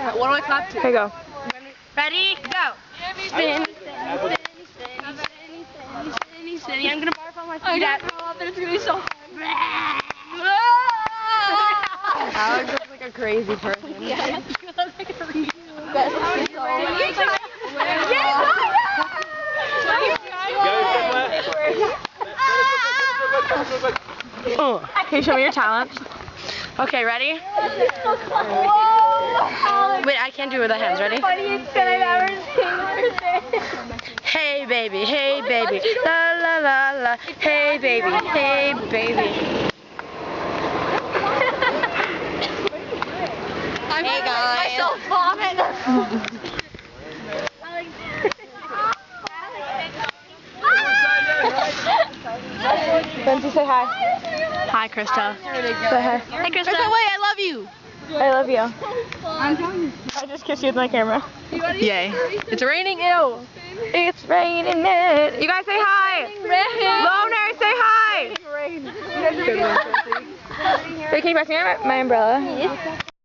What do I clap to? Here you go. Ready? Go. Spin, spin, I'm gonna barf on my feet. I don't know if it's gonna be so hard. Alex looks like a crazy person. Yeah, you look like a really Can you show me your talent? Okay, ready? Wait, I can't do it with the hands. Ready? Hey baby, la la la la. Hey baby, hey baby. Hey guys. Myself vomit. Benji, say hi. Hi, Krista. Say hi. Hey, Krista. Wait, I love you. I love you. I just kissed you with my camera. Yay. It's raining. Ew. It's raining men. You guys say hi. Loner, say hi. Wait, can you pass me my umbrella?